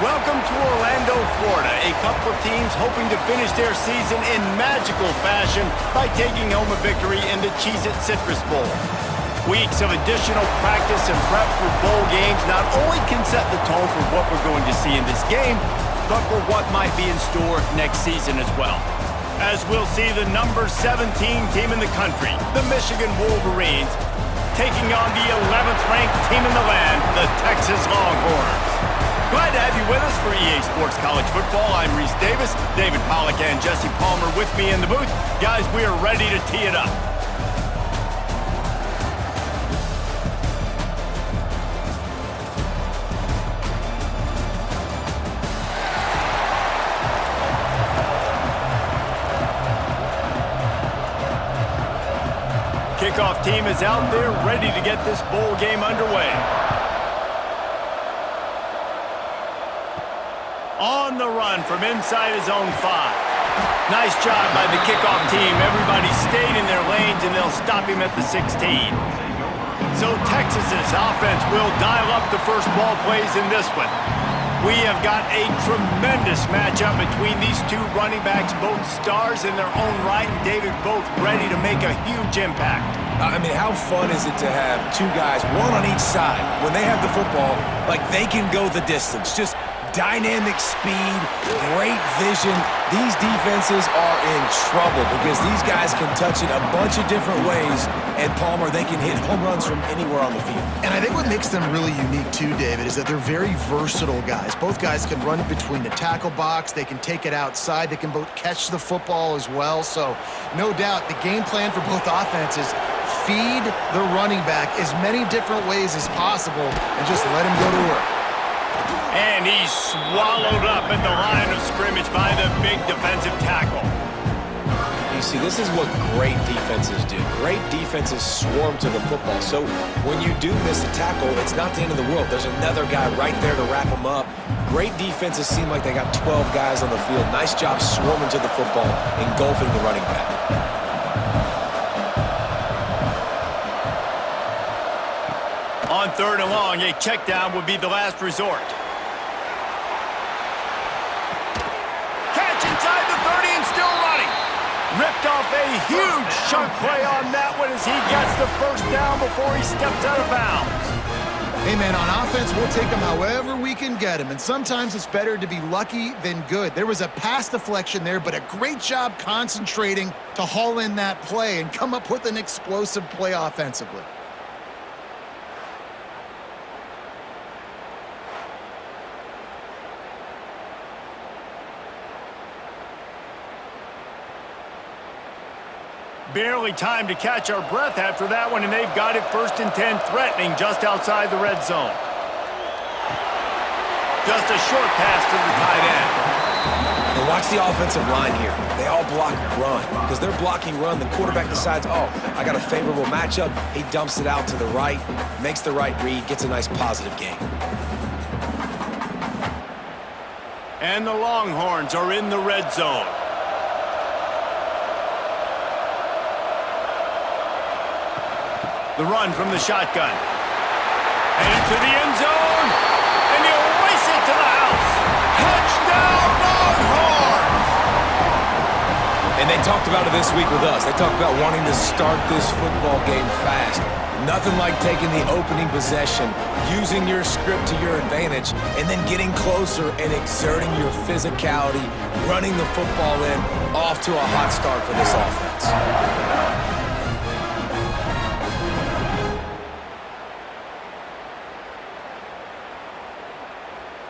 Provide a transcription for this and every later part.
Welcome to Orlando, Florida, a couple of teams hoping to finish their season in magical fashion by taking home a victory in the Cheez-It Citrus Bowl. Weeks of additional practice and prep for bowl games not only can set the tone for what we're going to see in this game, but for what might be in store next season as well. As we'll see the number 17 team in the country, the Michigan Wolverines, taking on the 11th ranked team in the land, the Texas Longhorns. Glad to have you with us for EA Sports College Football. I'm Reese Davis, David Pollack and Jesse Palmer with me in the booth. Guys, we are ready to tee it up. Kickoff team is out there ready to get this bowl game underway. On the run from inside his own 5. Nice job by the kickoff team. Everybody stayed in their lanes, and they'll stop him at the 16. So Texas's offense will dial up the first ball plays in this one. We have got a tremendous matchup between these two running backs, both stars in their own right, and David, both ready to make a huge impact. I mean, how fun is it to have two guys, one on each side, when they have the football, like they can go the distance. Just dynamic speed, great vision. These defenses are in trouble because these guys can touch it a bunch of different ways, and Palmer, they can hit home runs from anywhere on the field. And I think what makes them really unique too, David, is that they're very versatile guys. Both guys can run between the tackle box, they can take it outside, they can both catch the football as well. So no doubt the game plan for both offenses, feed the running back as many different ways as possible and just let him go to work. And he's swallowed up at the line of scrimmage by the big defensive tackle. You see, this is what great defenses do. Great defenses swarm to the football. So when you do miss a tackle, it's not the end of the world. There's another guy right there to wrap him up. Great defenses seem like they got 12 guys on the field. Nice job swarming to the football, engulfing the running back. On 3rd and long, a check down would be the last resort. Catch inside the 30 and still running. Ripped off a huge chunk play on that one as he gets the first down before he steps out of bounds. Hey, man, on offense, we'll take them however we can get them, and sometimes it's better to be lucky than good. There was a pass deflection there, but a great job concentrating to haul in that play and come up with an explosive play offensively. Barely time to catch our breath after that one, and they've got it 1st and 10, threatening just outside the red zone. Just a short pass to the tight end. And watch the offensive line here. They all block run. Because they're blocking run, the quarterback decides, oh, I got a favorable matchup. He dumps it out to the right, makes the right read, gets a nice positive gain. And the Longhorns are in the red zone. The run from the shotgun. And into the end zone. And he'll race it to the house. Touchdown, Longhorns! And they talked about it this week with us. They talked about wanting to start this football game fast. Nothing like taking the opening possession, using your script to your advantage, and then getting closer and exerting your physicality, running the football in, off to a hot start for this offense.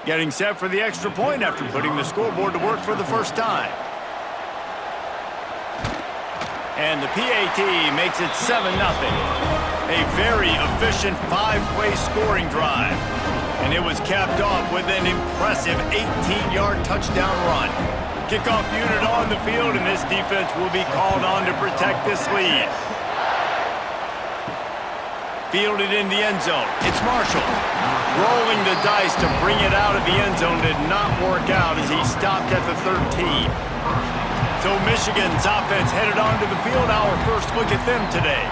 Getting set for the extra point after putting the scoreboard to work for the first time. And the PAT makes it 7-0. A very efficient 5-play scoring drive. And it was capped off with an impressive 18-yard touchdown run. Kickoff unit on the field, and this defense will be called on to protect this lead. Fielded in the end zone. It's Marshall. Rolling the dice to bring it out of the end zone did not work out as he stopped at the 13. So Michigan's offense headed onto the field. Our first look at them today.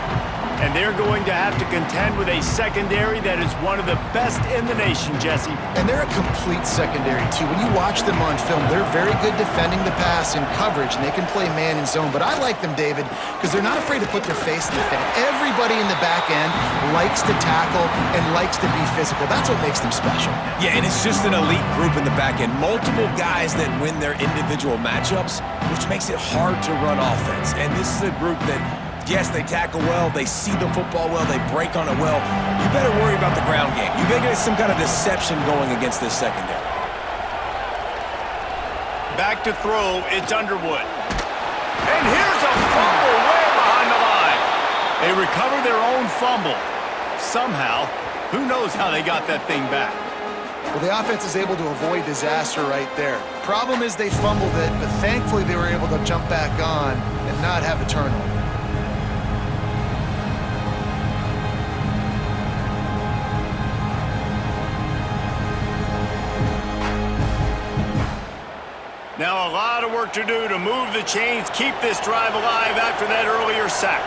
And they're going to have to contend with a secondary that is one of the best in the nation, Jesse. And they're a complete secondary, too. When you watch them on film, they're very good defending the pass and coverage, and they can play man and zone. But I like them, David, because they're not afraid to put their face in the fan. Everybody in the back end likes to tackle and likes to be physical. That's what makes them special. Yeah, and it's just an elite group in the back end. Multiple guys that win their individual matchups, which makes it hard to run offense. And this is a group that, yes, they tackle well, they see the football well, they break on it well. You better worry about the ground game. You better get some kind of deception going against this secondary. Back to throw, it's Underwood. And here's a fumble way behind the line. They recover their own fumble. Somehow, who knows how they got that thing back. Well, the offense is able to avoid disaster right there. Problem is they fumbled it, but thankfully they were able to jump back on and not have a turnover. Now a lot of work to do to move the chains, keep this drive alive after that earlier sack.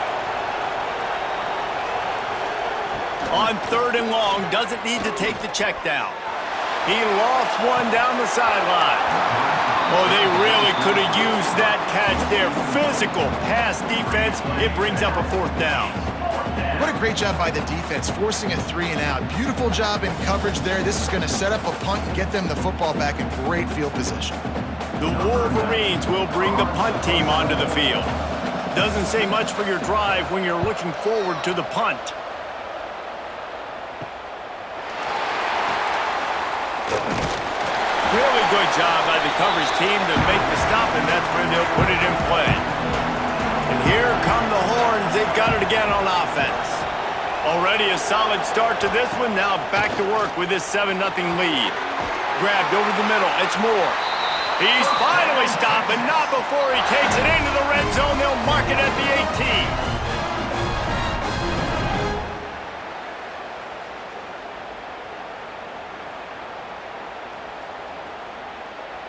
On 3rd and long, doesn't need to take the check down. He lofts one down the sideline. Oh, they really could have used that catch there. Physical pass defense. It brings up a 4th down. What a great job by the defense, forcing a 3-and-out. Beautiful job in coverage there. This is going to set up a punt and get them the football back in great field position. The Wolverines will bring the punt team onto the field. Doesn't say much for your drive when you're looking forward to the punt. Really good job by the coverage team to make the stop, and that's where they'll put it in play. And here come the Horns. They've got it again on offense. Already a solid start to this one. Now back to work with this 7-0 lead. Grabbed over the middle. It's Moore. He's finally stopped, but not before he takes it into the red zone. They'll mark it at the 18.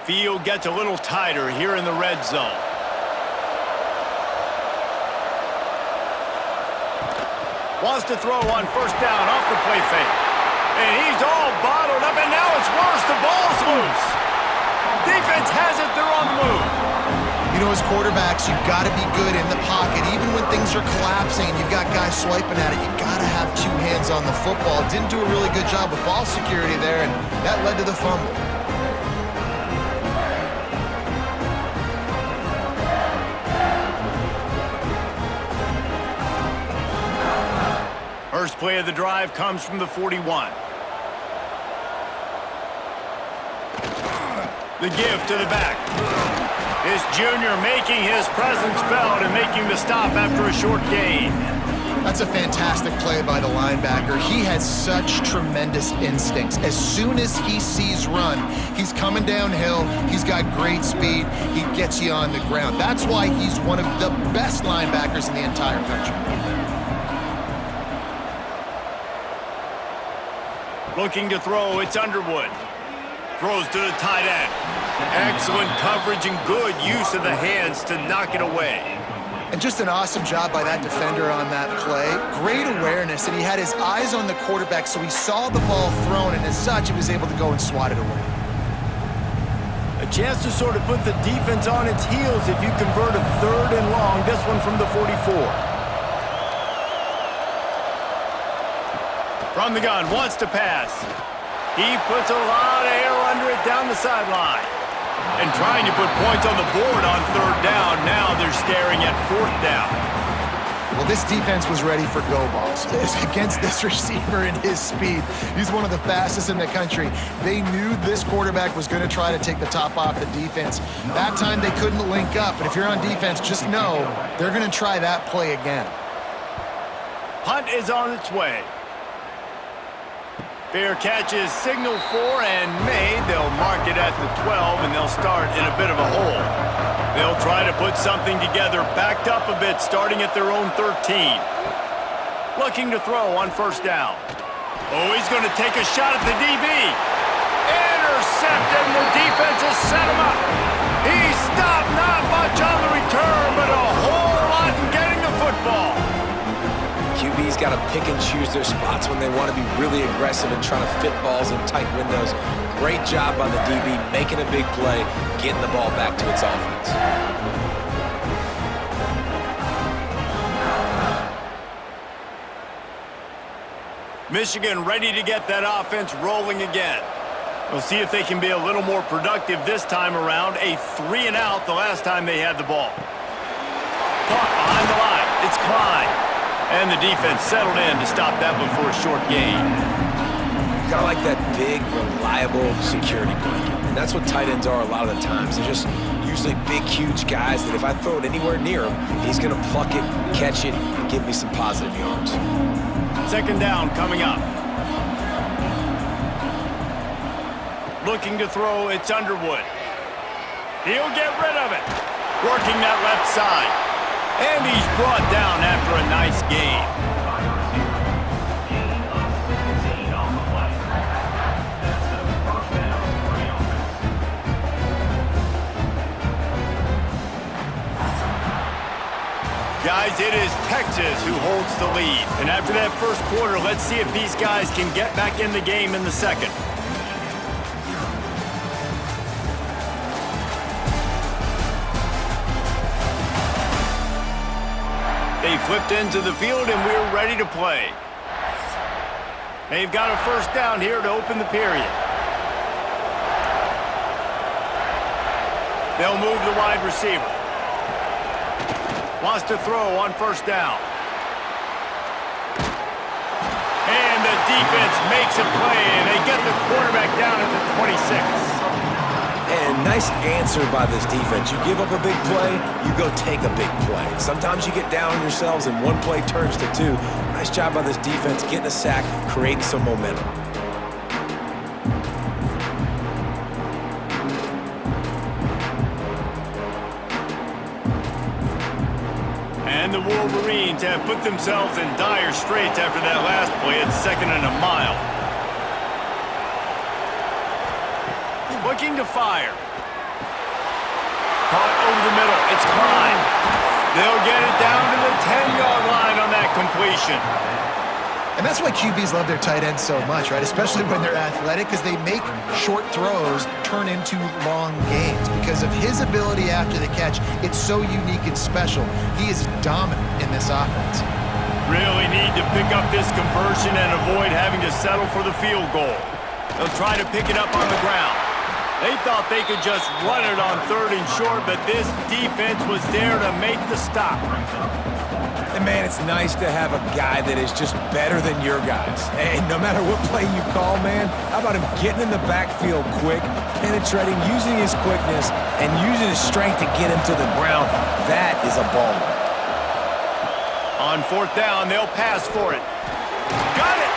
Field gets a little tighter here in the red zone. Wants to throw on 1st down off the play fake. And he's all bottled up, and now it's worse. The ball's loose. Defense has it. They're on the move. You know, as quarterbacks, you've got to be good in the pocket. Even when things are collapsing and you've got guys swiping at it, you've got to have 2 hands on the football. Didn't do a really good job with ball security there, and that led to the fumble. First play of the drive comes from the 41. The give to the back. This junior making his presence felt and making the stop after a short gain. That's a fantastic play by the linebacker. He has such tremendous instincts. As soon as he sees run, he's coming downhill. He's got great speed. He gets you on the ground. That's why he's one of the best linebackers in the entire country. Looking to throw, it's Underwood. Throws to the tight end. Excellent coverage and good use of the hands to knock it away. And just an awesome job by that defender on that play. Great awareness, and he had his eyes on the quarterback, so he saw the ball thrown, and as such, he was able to go and swat it away. A chance to sort of put the defense on its heels if you convert a 3rd and long. This one from the 44. From the gun, wants to pass. He puts a lot of air under it down the sideline. And trying to put points on the board on 3rd down. Now they're staring at 4th down. Well, this defense was ready for go balls. Against this receiver and his speed, he's one of the fastest in the country. They knew this quarterback was going to try to take the top off the defense. That time they couldn't link up, but if you're on defense, just know they're going to try that play again. Punt is on its way. Fair catch is signaled for and made. They'll mark it at the 12, and they'll start in a bit of a hole. They'll try to put something together, backed up a bit, starting at their own 13. Looking to throw on 1st down. Oh, he's going to take a shot at the DB. Intercepted, and the defense has set him up. He stopped, not much on the return, but a whole lot in getting the football. QB got to pick and choose their spots when they want to be really aggressive and trying to fit balls in tight windows. Great job by the DB making a big play, getting the ball back to its offense. Michigan ready to get that offense rolling again. We'll see if they can be a little more productive this time around. A 3-and-out the last time they had the ball. Caught behind the line. It's Klein. And the defense settled in to stop that one for a short gain. Kind of like that big, reliable security blanket. And that's what tight ends are a lot of the times. They're just usually big, huge guys that if I throw it anywhere near him, he's going to pluck it, catch it, and give me some positive yards. Second down coming up. Looking to throw, it's Underwood. He'll get rid of it. Working that left side. And he's brought down after a nice gain. Guys, it is Texas who holds the lead. And after that first quarter, let's see if these guys can get back in the game in the second. They flipped into the field, and we're ready to play. They've got a first down here to open the period. They'll move the wide receiver. Wants to throw on first down. And the defense makes a play, and they get the quarterback down at the 26. And nice answer by this defense. You give up a big play, you go take a big play. Sometimes you get down on yourselves and one play turns to two. Nice job by this defense getting a sack, creating some momentum. And the Wolverines have put themselves in dire straits after that last play. It's 2nd and a mile. Looking to fire. Caught over the middle. It's Klein. They'll get it down to the 10-yard line on that completion. And that's why QBs love their tight ends so much, right? Especially when they're athletic, because they make short throws turn into long gains. Because of his ability after the catch, it's so unique and special. He is dominant in this offense. Really need to pick up this conversion and avoid having to settle for the field goal. They'll try to pick it up on the ground. They thought they could just run it on 3rd and short, but this defense was there to make the stop. And man, it's nice to have a guy that is just better than your guys. And no matter what play you call, man, how about him getting in the backfield quick, penetrating, using his quickness, and using his strength to get him to the ground. That is a baller. On 4th down, they'll pass for it. Got it!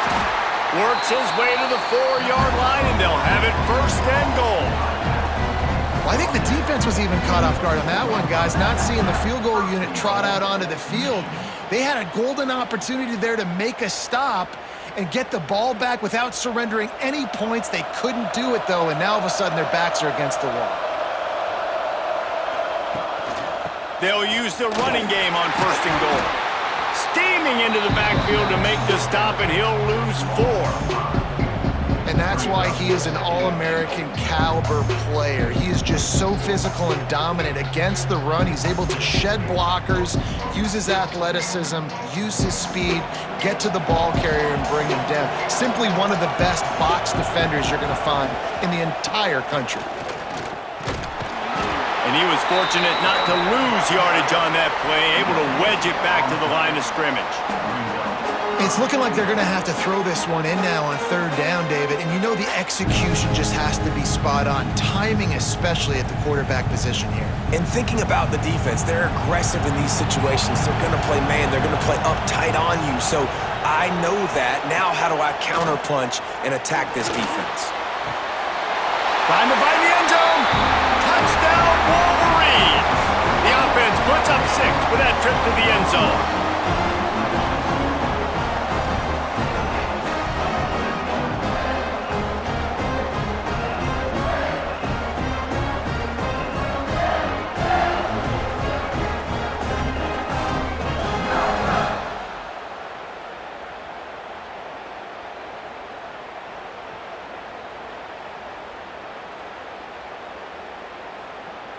Works his way to the 4-yard line, and they'll have it 1st and goal. Well, I think the defense was even caught off guard on that one, guys. Not seeing the field goal unit trot out onto the field. They had a golden opportunity there to make a stop and get the ball back without surrendering any points. They couldn't do it, though, and now all of a sudden their backs are against the wall. They'll use the running game on 1st and goal. Steaming into the backfield to make the stop, and he'll lose 4. And that's why he is an All-American caliber player. He is just so physical and dominant against the run. He's able to shed blockers, use his athleticism, use his speed, get to the ball carrier and bring him down. Simply one of the best box defenders you're going to find in the entire country. And he was fortunate not to lose yardage on that play, able to wedge it back to the line of scrimmage. It's looking like they're going to have to throw this one in now on 3rd down, David. And you know the execution just has to be spot on. Timing especially at the quarterback position here. And thinking about the defense, they're aggressive in these situations. They're going to play man. They're going to play uptight on you. So I know that. Now how do I counterpunch and attack this defense? Trying to find the end zone. Touchdown, Wolverines. The offense puts up 6 with that trip to the end zone.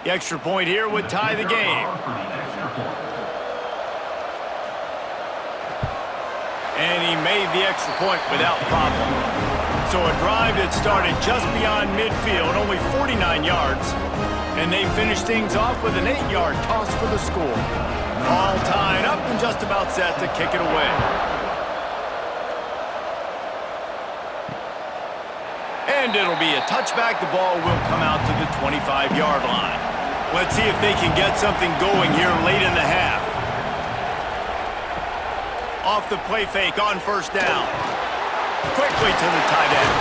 The extra point here would tie the game. And he made the extra point without problem. So a drive that started just beyond midfield, only 49 yards. And they finished things off with an 8-yard toss for the score. All tied up and just about set to kick it away. And it'll be a touchback. The ball will come out to the 25-yard line. Let's see if they can get something going here late in the half. Off the play fake on first down. Quickly to the tight end.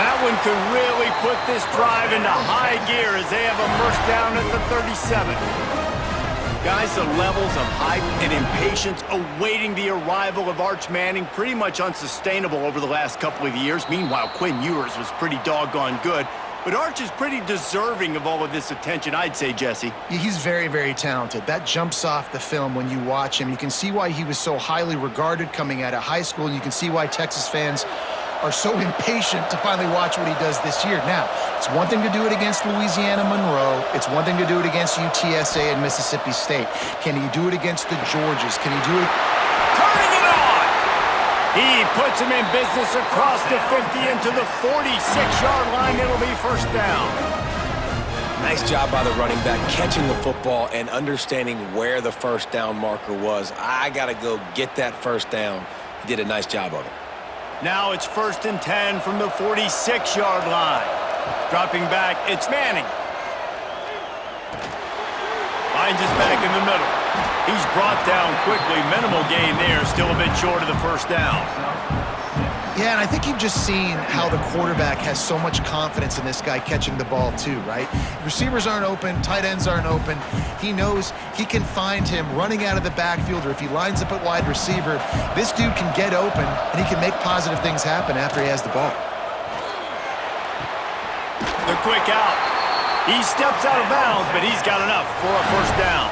That one could really put this drive into high gear as they have a first down at the 37. Guys, the levels of hype and impatience awaiting the arrival of Arch Manning pretty much unsustainable over the last couple of years. Meanwhile, Quinn Ewers was pretty doggone good. But Arch is pretty deserving of all of this attention, I'd say, Jesse. He's very, very talented. That jumps off the film when you watch him. You can see why he was so highly regarded coming out of high school, and you can see why Texas fans are so impatient to finally watch what he does this year. Now, it's one thing to do it against Louisiana Monroe. It's one thing to do it against UTSA and Mississippi State. Can he do it against the Georgias? Can he do it? Turning it on! He puts him in business across the 50 into the 46-yard line. It'll be first down. Nice job by the running back, catching the football and understanding where the first down marker was. I got to go get that first down. He did a nice job of it. Now it's 1st and 10 from the 46-yard line. Dropping back, it's Manning. Finds his back in the middle. He's brought down quickly. Minimal gain there, still a bit short of the first down. Yeah, and I think you've just seen how the quarterback has so much confidence in this guy catching the ball too, right? Receivers aren't open, tight ends aren't open. He knows he can find him running out of the backfield, or if he lines up at wide receiver, this dude can get open and he can make positive things happen after he has the ball. The quick out. He steps out of bounds, but he's got enough for a first down.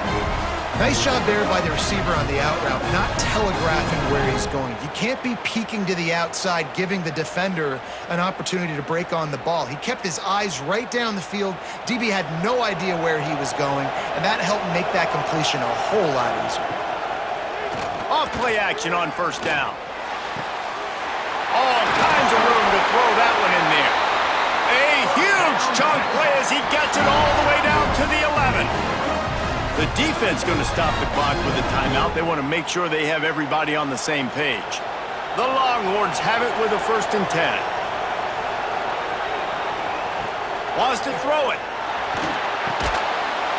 Nice job there by the receiver on the out route, not telegraphing where he's going. You can't be peeking to the outside, giving the defender an opportunity to break on the ball. He kept his eyes right down the field. DB had no idea where he was going, and that helped make that completion a whole lot easier. Off play action on first down. All kinds of room to throw that one in there. A huge chunk play as he gets it all the way down to the 11. The defense going to stop the clock with a timeout. They want to make sure they have everybody on the same page. The Longhorns have it with a 1st and 10. Wants to throw it.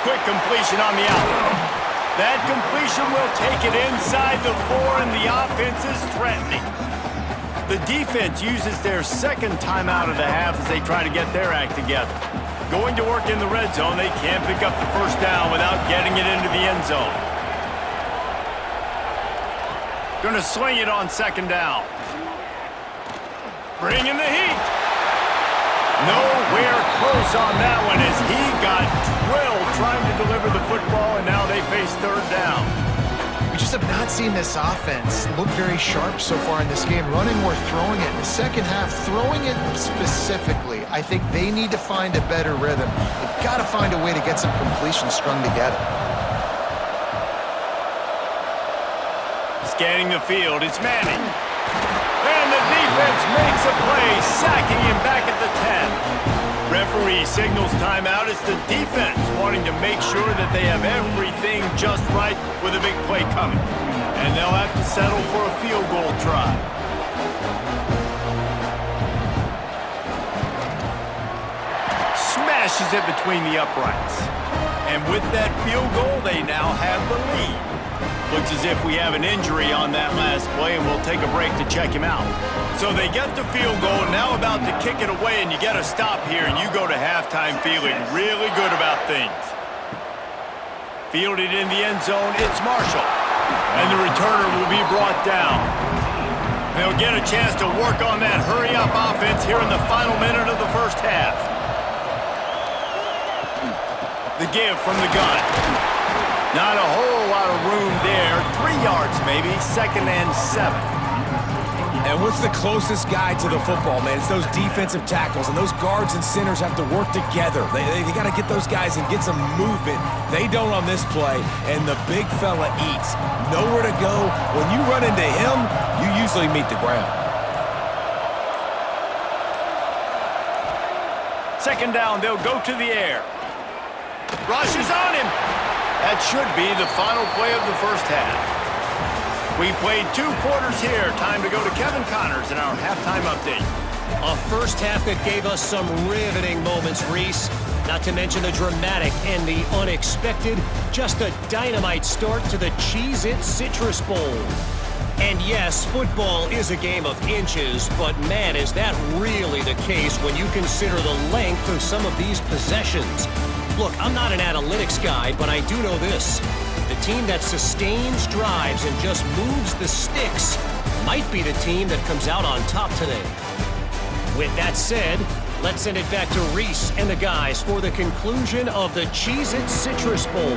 Quick completion on the out. That completion will take it inside the 4, and the offense is threatening. The defense uses their second timeout of the half as they try to get their act together. Going to work in the red zone, they can't pick up the first down without getting it into the end zone. Going to sling it on 2nd down. Bringing the heat. Nowhere close on that one as he got drilled trying to deliver the football, and now they face 3rd down. We just have not seen this offense look very sharp so far in this game, running or throwing it. In the second half, throwing it specifically, I think they need to find a better rhythm. They've got to find a way to get some completions strung together. Scanning the field, it's Manning. And the defense makes a play, sacking him back at the 10. Referee signals timeout. It's the defense wanting to make sure that they have everything just right with a big play coming. And they'll have to settle for a field goal try. Smashes it between the uprights. And with that field goal, they now have the lead. Looks as if we have an injury on that last play, and we'll take a break to check him out. So they get the field goal, now about to kick it away, and you get a stop here, and you go to halftime feeling really good about things. Fielded in the end zone, it's Marshall. And the returner will be brought down. They'll get a chance to work on that hurry-up offense here in the final minute of the first half. The give from the gun. Not a whole lot of room there. 3 yards maybe, 2nd and 7. And what's the closest guy to the football, man? It's those defensive tackles, and those guards and centers have to work together. They got to get those guys and get some movement. They don't on this play, and the big fella eats. Nowhere to go. When you run into him, you usually meet the ground. Second down, they'll go to the air. Rush is on him. That should be the final play of the first half. We've played 2 quarters here. Time to go to Kevin Connors in our halftime update. A first half that gave us some riveting moments, Reese. Not to mention the dramatic and the unexpected. Just a dynamite start to the Cheez-It Citrus Bowl. And yes, football is a game of inches, but man, is that really the case when you consider the length of some of these possessions. Look, I'm not an analytics guy, but I do know this. The team that sustains drives and just moves the sticks might be the team that comes out on top today. With that said, let's send it back to Reese and the guys for the conclusion of the Cheez-It Citrus Bowl.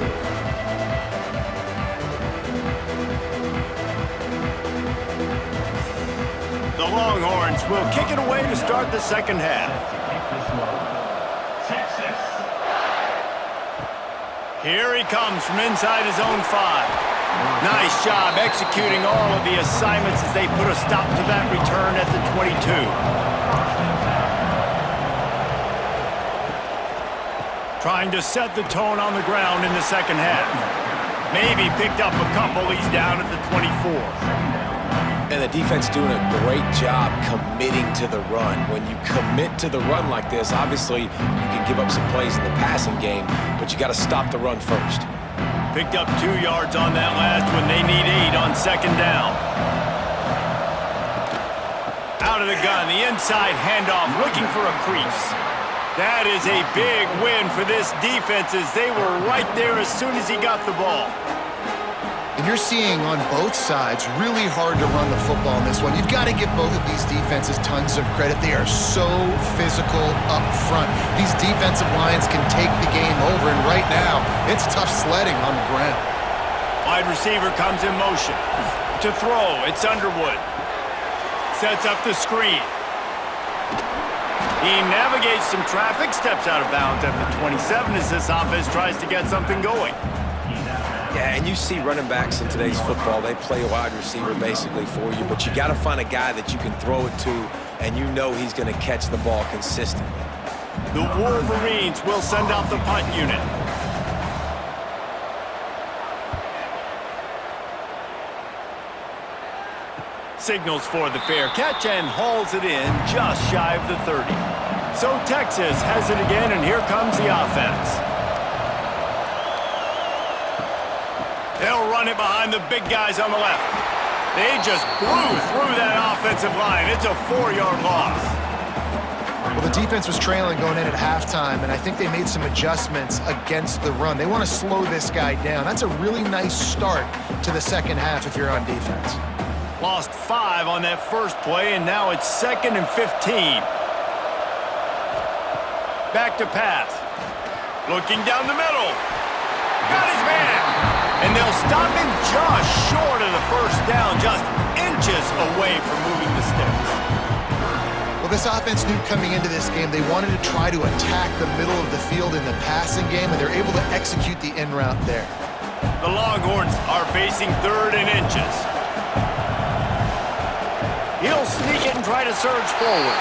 The Longhorns will kick it away to start the second half. Here he comes from inside his own 5. Nice job executing all of the assignments as they put a stop to that return at the 22. Trying to set the tone on the ground in the second half. Maybe picked up a couple. He's down at the 24. And the defense doing a great job committing to the run. When you commit to the run like this, obviously you can give up some plays in the passing game, but you got to stop the run first. Picked up 2 yards on that last when they need 8 on second down. Out of the gun, the inside handoff, looking for a crease. That is a big win for this defense as they were right there as soon as he got the ball. And you're seeing on both sides really hard to run the football in this one. You've got to give both of these defenses tons of credit. They are so physical up front. These defensive lines can take the game over, and right now, it's tough sledding on the ground. Wide receiver comes in motion. To throw, it's Underwood. Sets up the screen. He navigates some traffic, steps out of bounds at the 27 as this offense tries to get something going. Yeah, and you see running backs in today's football, they play a wide receiver basically for you, but you got to find a guy that you can throw it to, and you know he's going to catch the ball consistently. The Wolverines will send out the punt unit. Signals for the fair catch and hauls it in just shy of the 30. So Texas has it again, and here comes the offense. They'll run it behind the big guys on the left. They just blew through that offensive line. It's a 4-yard loss. Well, the defense was trailing going in at halftime, and I think they made some adjustments against the run. They want to slow this guy down. That's a really nice start to the second half if you're on defense. Lost 5 on that first play, and now it's 2nd and 15. Back to pass. Looking down the middle. Got his man. And they'll stop him just short of the first down, just inches away from moving the sticks. Well, this offense knew coming into this game they wanted to try to attack the middle of the field in the passing game, and they're able to execute the in route there. The Longhorns are facing 3rd and inches. He'll sneak it and try to surge forward.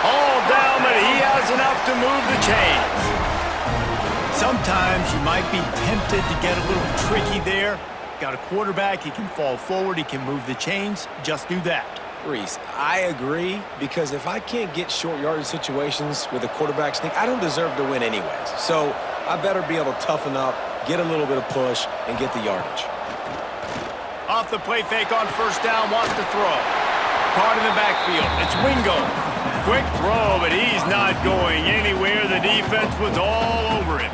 All down, but he has enough to move the chains. Sometimes you might be tempted to get a little tricky there. Got a quarterback, he can fall forward, he can move the chains. Just do that. Reese, I agree, because if I can't get short yardage situations with a quarterback sneak, I don't deserve to win anyways. So I better be able to toughen up, get a little bit of push, and get the yardage. Off the play fake on first down, wants to throw. Caught in the backfield, it's Wingo. Quick throw, but he's not going anywhere. The defense was all over him.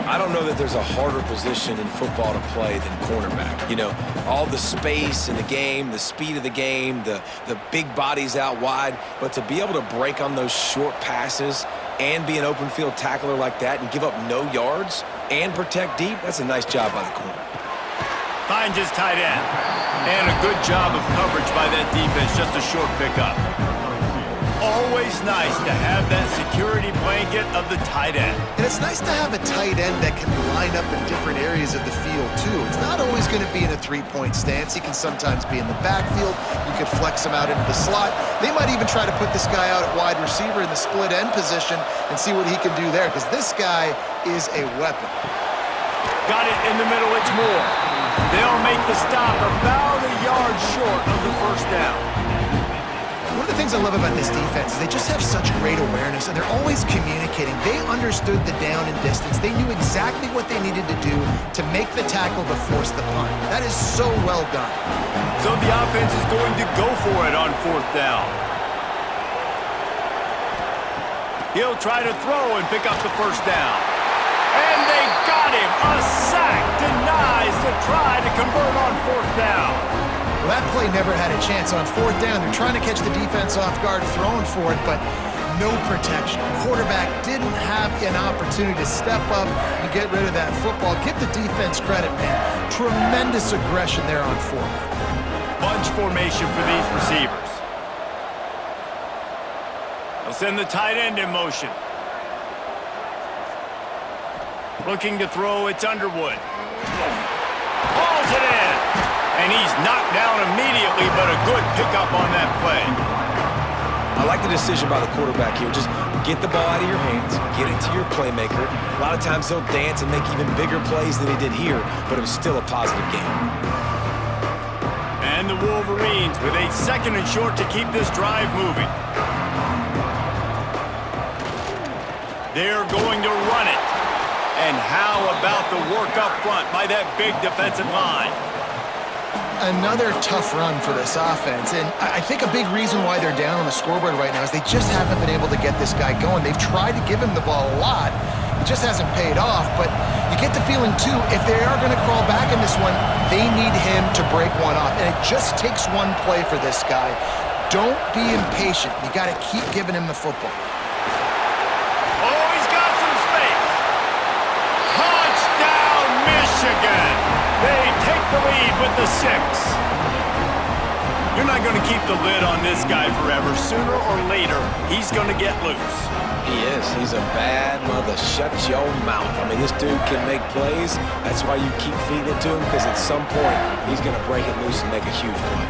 I don't know that there's a harder position in football to play than cornerback. You know, all the space in the game, the speed of the game, the big bodies out wide. But to be able to break on those short passes and be an open field tackler like that and give up no yards and protect deep, that's a nice job by the corner. Finds his tight end. And a good job of coverage by that defense, just a short pickup. Always nice to have that security blanket of the tight end. And it's nice to have a tight end that can line up in different areas of the field, too. It's not always going to be in a three-point stance. He can sometimes be in the backfield. You could flex him out into the slot. They might even try to put this guy out at wide receiver in the split end position and see what he can do there, because this guy is a weapon. Got it in the middle, it's Moore. They'll make the stop about a yard short of the first down. One of the things I love about this defense is they just have such great awareness, and they're always communicating. They understood the down and distance. They knew exactly what they needed to do to make the tackle to force the punt. That is so well done. So the offense is going to go for it on fourth down. He'll try to throw and pick up the first down. And they got him. A sack denies the try to convert on fourth down. Well, that play never had a chance. On fourth down, they're trying to catch the defense off guard, throwing for it, but no protection. Quarterback didn't have an opportunity to step up and get rid of that football. Give the defense credit, man. Tremendous aggression there on fourth. Bunch formation for these receivers. They'll send the tight end in motion. Looking to throw, it's Underwood. Balls it in. And he's knocked down immediately, but a good pickup on that play. I like the decision by the quarterback here. Just get the ball out of your hands, get it to your playmaker. A lot of times he'll dance and make even bigger plays than he did here, but it was still a positive game. And the Wolverines with a second and short to keep this drive moving. They're going to run it. And how about the work up front by that big defensive line? Another tough run for this offense, and I think a big reason why they're down on the scoreboard right now is they just haven't been able to get this guy going. They've tried to give him the ball a lot. It just hasn't paid off, but you get the feeling, too, if they are going to crawl back in this one, they need him to break one off, and it just takes one play for this guy. Don't be impatient. You got to keep giving him the football. Oh, he's got some space. Touchdown, Michigan. They take the lead with the 6. You're not going to keep the lid on this guy forever. Sooner or later, he's going to get loose. He is. He's a bad mother. Shut your mouth. I mean, this dude can make plays. That's why you keep feeding it to him, because at some point, he's going to break it loose and make a huge play.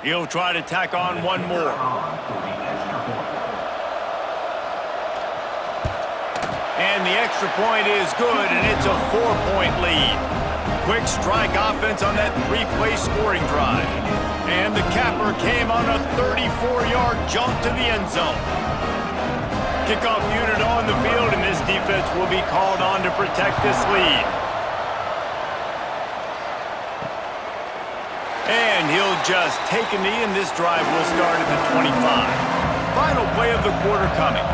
He'll try to tack on one more. And the extra point is good, and it's a 4-point lead. Quick strike offense on that 3-play scoring drive. And the capper came on a 34-yard jump to the end zone. Kickoff unit on the field, and this defense will be called on to protect this lead. And he'll just take a knee, and this drive will start at the 25. Final play of the quarter coming.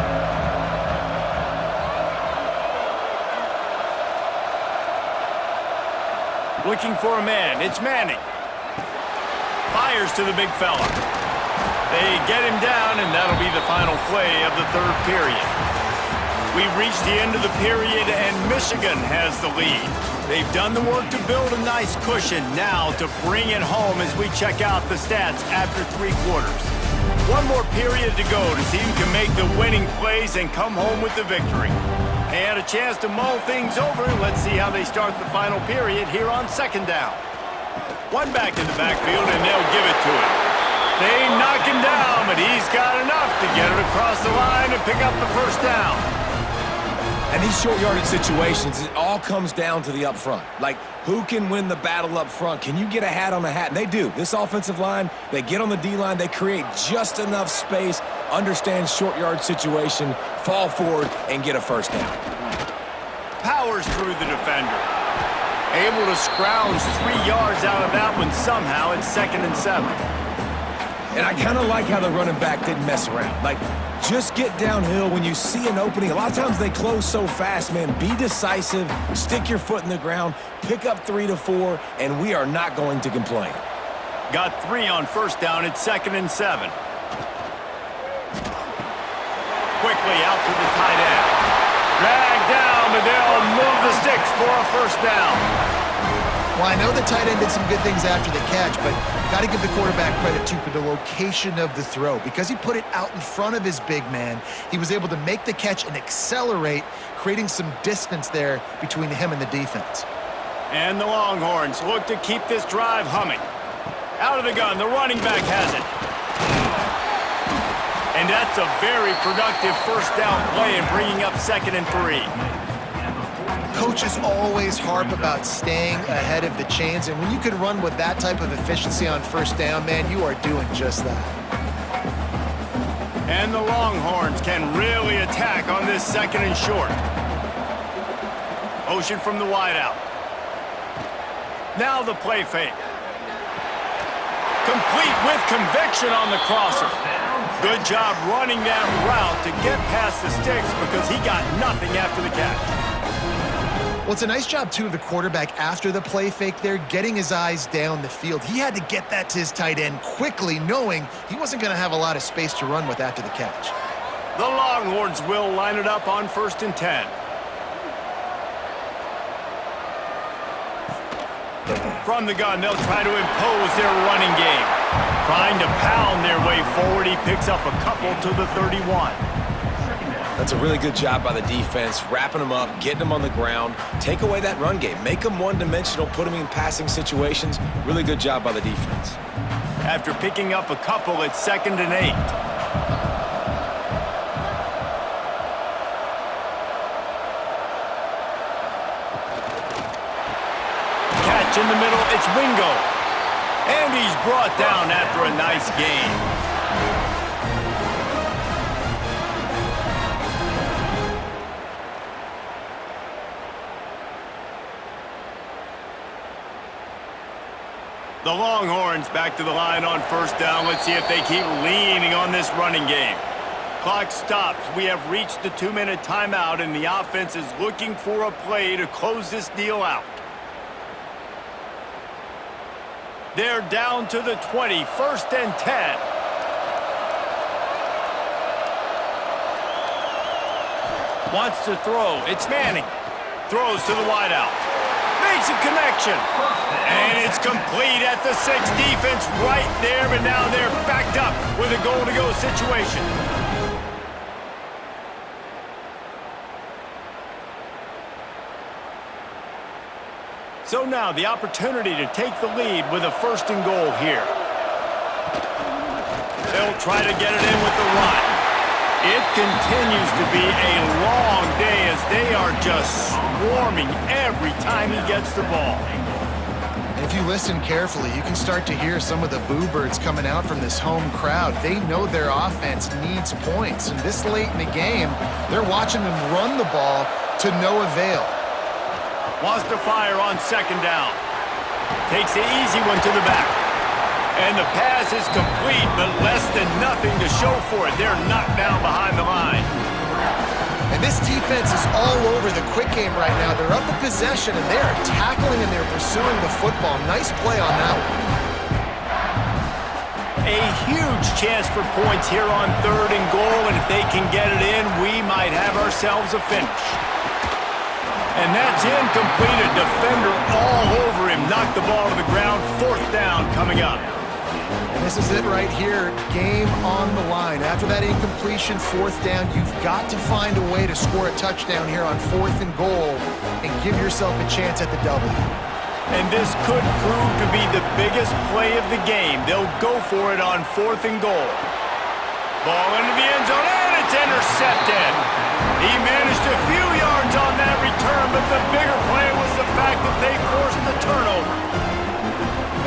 Looking for a man. It's Manning. Fires to the big fella. They get him down, and that'll be the final play of the third period. We've reached the end of the period, and Michigan has the lead. They've done the work to build a nice cushion. Now to bring it home as we check out the stats after 3 quarters. One more period to go to see who can make the winning plays and come home with the victory. They had a chance to mull things over. Let's see how they start the final period here on second down. One back in the backfield, and they'll give it to him. They knock him down, but he's got enough to get it across the line and pick up the first down. And these short yardage situations, it all comes down to the up front. Like, who can win the battle up front? Can you get a hat on a hat? And they do. This offensive line, they get on the D-line, they create just enough space, understand short yard situation, fall forward, and get a first down. Powers through the defender. Able to scrounge 3 yards out of that one somehow. It's 2nd and 7. And I kind of like how the running back didn't mess around. Like, just get downhill when you see an opening. A lot of times they close so fast, man. Be decisive, stick your foot in the ground, pick up 3 to 4, and we are not going to complain. Got 3 on first down. It's 2nd and 7. Quickly out to the tight end. Dragged down, but they'll move the sticks for a first down. Well, I know the tight end did some good things after the catch, but got to give the quarterback credit, too, for the location of the throw. Because he put it out in front of his big man, he was able to make the catch and accelerate, creating some distance there between him and the defense. And the Longhorns look to keep this drive humming. Out of the gun, the running back has it. And that's a very productive first down play and bringing up 2nd and 3. Coaches always harp about staying ahead of the chains, and when you can run with that type of efficiency on first down, man, you are doing just that. And the Longhorns can really attack on this 2nd and short. Motion from the wideout. Now the play fake. Complete with conviction on the crosser. Good job running that route to get past the sticks because he got nothing after the catch. Well, it's a nice job, too, of the quarterback after the play fake there, getting his eyes down the field. He had to get that to his tight end quickly, knowing he wasn't going to have a lot of space to run with after the catch. The Longhorns will line it up on 1st and 10. From the gun, they'll try to impose their running game. Trying to pound their way forward, he picks up a couple to the 31. That's a really good job by the defense, wrapping them up, getting them on the ground. Take away that run game. Make them one-dimensional, put them in passing situations. Really good job by the defense. After picking up a couple, it's 2nd and 8. Catch in the middle, it's Wingo. And he's brought down after a nice gain. The Longhorns back to the line on first down. Let's see if they keep leaning on this running game. Clock stops. We have reached the 2-minute timeout, and the offense is looking for a play to close this deal out. They're down to the 20, 1st and 10. Wants to throw. It's Manning. Throws to the wideout. Makes a connection. And it's complete at the 6. Defense right there, but now they're backed up with a goal-to-go situation. So now the opportunity to take the lead with a 1st and goal here. They'll try to get it in with the run. It continues to be a long day as they are just swarming every time he gets the ball. And if you listen carefully, you can start to hear some of the boo birds coming out from this home crowd. They know their offense needs points, and this late in the game, they're watching them run the ball to no avail. Wants to fire on 2nd down. Takes the easy one to the back. And the pass is complete, but less than nothing to show for it. They're knocked down behind the line. And this defense is all over the quick game right now. They're up a possession, and they are tackling and they're pursuing the football. Nice play on that one. A huge chance for points here on 3rd and goal, and if they can get it in, we might have ourselves a finish. And that's incomplete. A defender all over him. Knocked the ball to the ground. 4th down coming up. And this is it right here. Game on the line. After that incompletion, 4th down, you've got to find a way to score a touchdown here on 4th and goal and give yourself a chance at the W. And this could prove to be the biggest play of the game. They'll go for it on 4th and goal. Ball into the end zone, and it's intercepted. He managed a few yards on that return, but the bigger play was the fact that they forced the turnover.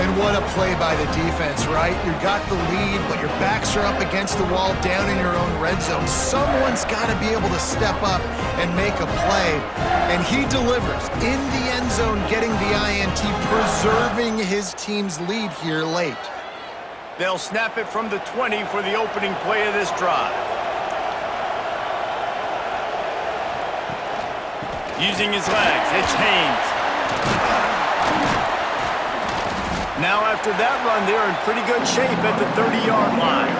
And what a play by the defense, right? You got the lead, but your backs are up against the wall down in your own red zone. Someone's got to be able to step up and make a play, and he delivers in the end zone, getting the INT, preserving his team's lead here late. They'll snap it from the 20 for the opening play of this drive. Using his legs, it's Haynes. Now after that run, they're in pretty good shape at the 30-yard line.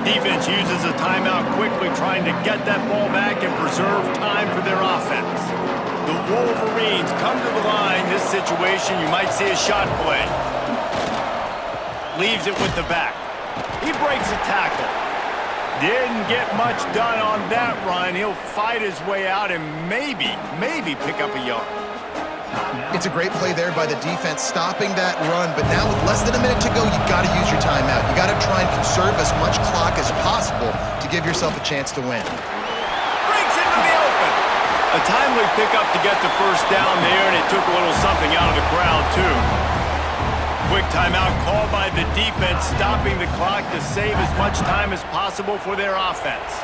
Defense uses a timeout quickly, trying to get that ball back and preserve time for their offense. The Wolverines come to the line. This situation, you might see a shot play. Leaves it with the back. He breaks a tackle. Didn't get much done on that run. He'll fight his way out and maybe pick up a yard. It's a great play there by the defense, stopping that run. But now with less than a minute to go, you've got to use your timeout. You got to try and conserve as much clock as possible to give yourself a chance to win. Breaks into the open. A timely pickup to get the first down there, and it took a little something out of the crowd, too. Quick timeout called by the defense, stopping the clock to save as much time as possible for their offense.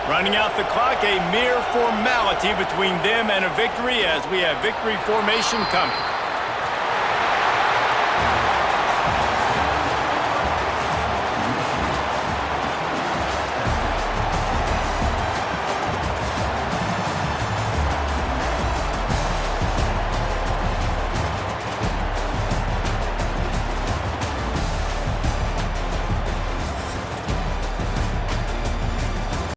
Running out the clock, a mere formality between them and a victory as we have victory formation coming.